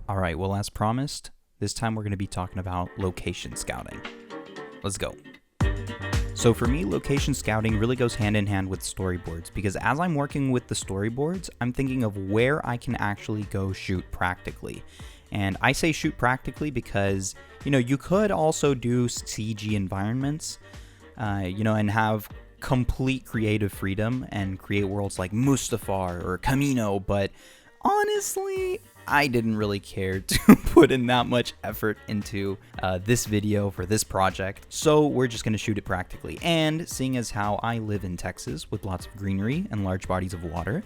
Alright, well, as promised, this time we're going to be talking about location scouting. Let's go. So for me, location scouting really goes hand in hand with storyboards, because as I'm working with the storyboards, I'm thinking of where I can actually go shoot practically. And I say shoot practically because, you could also do CG environments, and have complete creative freedom and create worlds like Mustafar or Camino, but honestly, I didn't really care to put in that much effort into this video for this project, so we're just going to shoot it practically. And seeing as how I live in Texas with lots of greenery and large bodies of water,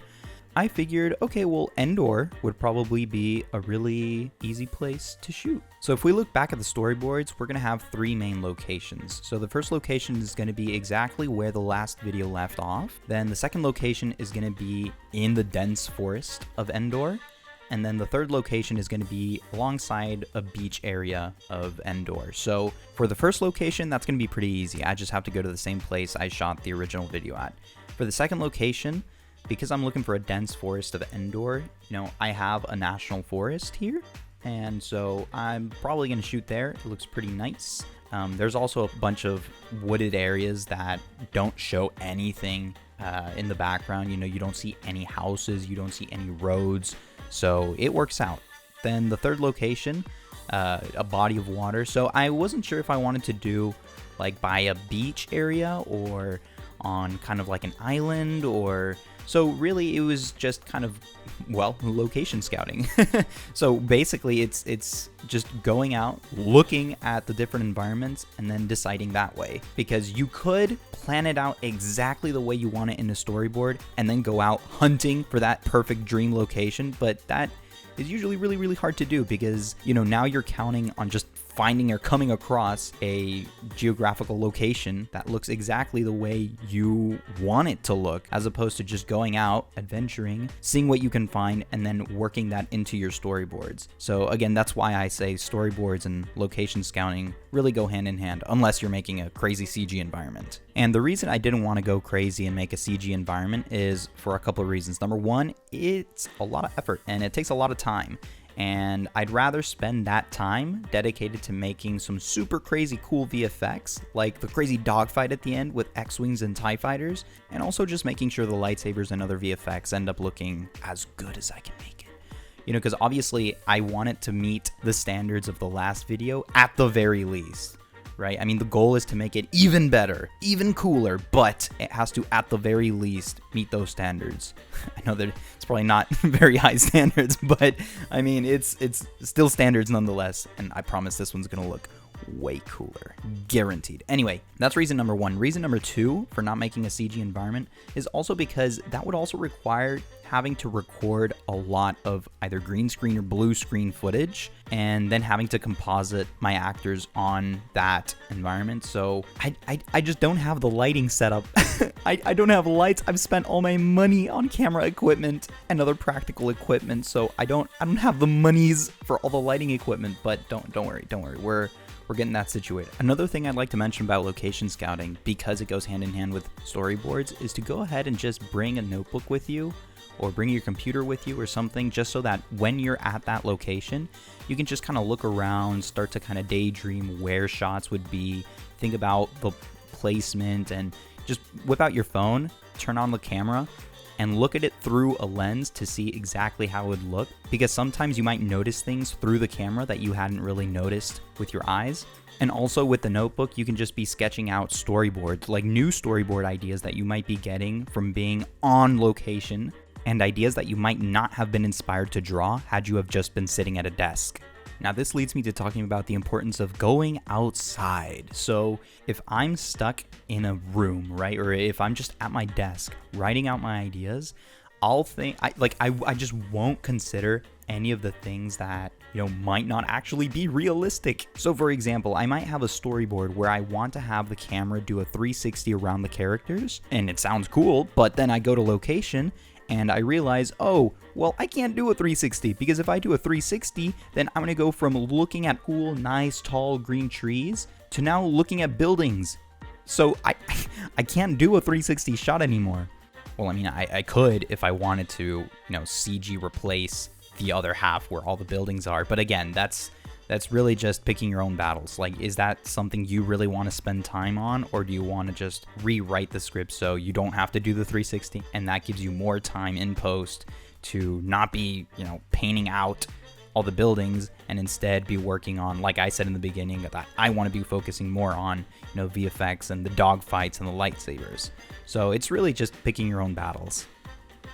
I figured, okay, well, Endor would probably be a really easy place to shoot. So if we look back at the storyboards, we're going to have three main locations. So the first location is going to be exactly where the last video left off. Then the second location is going to be in the dense forest of Endor. And then the third location is going to be alongside a beach area of Endor. So for the first location, that's going to be pretty easy. I just have to go to the same place I shot the original video at. For the second location, because I'm looking for a dense forest of Endor, I have a national forest here. And so I'm probably going to shoot there. It looks pretty nice. There's also a bunch of wooded areas that don't show anything in the background. You don't see any houses. You don't see any roads. So it works out. Then the third location, a body of water. So I wasn't sure if I wanted to do like by a beach area or on kind of like an island, or so really it was just kind of, well, location scouting. So basically it's just going out, looking at the different environments and then deciding that way, because you could plan it out exactly the way you want it in a storyboard and then go out hunting for that perfect dream location, but that is usually really, really hard to do because, now you're counting on just finding or coming across a geographical location that looks exactly the way you want it to look, as opposed to just going out, adventuring, seeing what you can find, and then working that into your storyboards. So again, that's why I say storyboards and location scouting really go hand in hand, unless you're making a crazy CG environment. And the reason I didn't want to go crazy and make a CG environment is for a couple of reasons. Number one, it's a lot of effort and it takes a lot of time. And I'd rather spend that time dedicated to making some super crazy cool VFX, like the crazy dogfight at the end with X-Wings and TIE Fighters, and also just making sure the lightsabers and other VFX end up looking as good as I can make it. Because obviously I want it to meet the standards of the last video at the very least. Right? I mean, the goal is to make it even better, even cooler, but it has to, at the very least, meet those standards. I know that it's probably not very high standards, but I mean, it's still standards nonetheless, and I promise this one's gonna look way cooler, guaranteed. Anyway, that's reason number one. Reason number two for not making a CG environment is also because that would also require having to record a lot of either green screen or blue screen footage, and then having to composite my actors on that environment. So I just don't have the lighting set up. I don't have lights. I've spent all my money on camera equipment and other practical equipment, so I don't have the monies for all the lighting equipment. But don't worry. We're getting that situated. Another thing I'd like to mention about location scouting, because it goes hand in hand with storyboards, is to go ahead and just bring a notebook with you, or bring your computer with you or something, just so that when you're at that location, you can just kind of look around, start to kind of daydream where shots would be, think about the placement, and just whip out your phone, turn on the camera, and look at it through a lens to see exactly how it would look, because sometimes you might notice things through the camera that you hadn't really noticed with your eyes. And also with the notebook, you can just be sketching out storyboards, like new storyboard ideas that you might be getting from being on location, and ideas that you might not have been inspired to draw had you have just been sitting at a desk. Now this leads me to talking about the importance of going outside. So if I'm stuck in a room, right, or if I'm just at my desk writing out my ideas, I just won't consider any of the things that, might not actually be realistic. So for example, I might have a storyboard where I want to have the camera do a 360 around the characters, and it sounds cool, but then I go to location and I realize, oh, well, I can't do a 360, because if I do a 360, then I'm going to go from looking at cool, nice, tall, green trees to now looking at buildings. So I can't do a 360 shot anymore. Well, I mean, I could if I wanted to, CG replace the other half where all the buildings are. But again, that's really just picking your own battles. Like, is that something you really want to spend time on, or do you want to just rewrite the script so you don't have to do the 360 and that gives you more time in post to not be, painting out all the buildings and instead be working on, like I said in the beginning, that I want to be focusing more on, VFX and the dog fights and the lightsabers. So it's really just picking your own battles.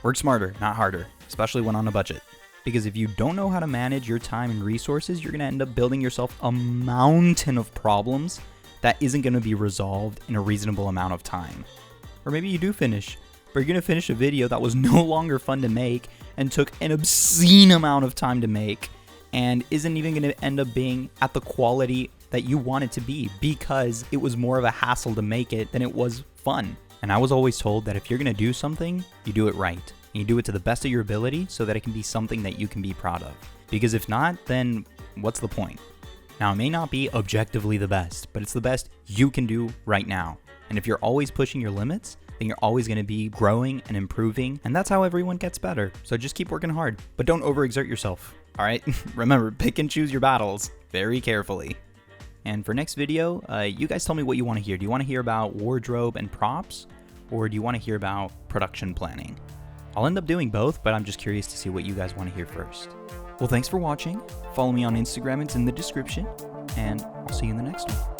Work smarter, not harder, especially when on a budget. Because if you don't know how to manage your time and resources, you're going to end up building yourself a mountain of problems that isn't going to be resolved in a reasonable amount of time. Or maybe you do finish, but you're going to finish a video that was no longer fun to make and took an obscene amount of time to make and isn't even going to end up being at the quality that you want it to be because it was more of a hassle to make it than it was fun. And I was always told that if you're going to do something, you do it right. And you do it to the best of your ability so that it can be something that you can be proud of. Because if not, then what's the point? Now, it may not be objectively the best, but it's the best you can do right now. And if you're always pushing your limits, then you're always going to be growing and improving. And that's how everyone gets better. So just keep working hard, but don't overexert yourself. All right? Remember, pick and choose your battles very carefully. And for next video, you guys tell me what you want to hear. Do you want to hear about wardrobe and props? Or do you want to hear about production planning? I'll end up doing both, but I'm just curious to see what you guys want to hear first. Well, thanks for watching. Follow me on Instagram, it's in the description, and I'll see you in the next one.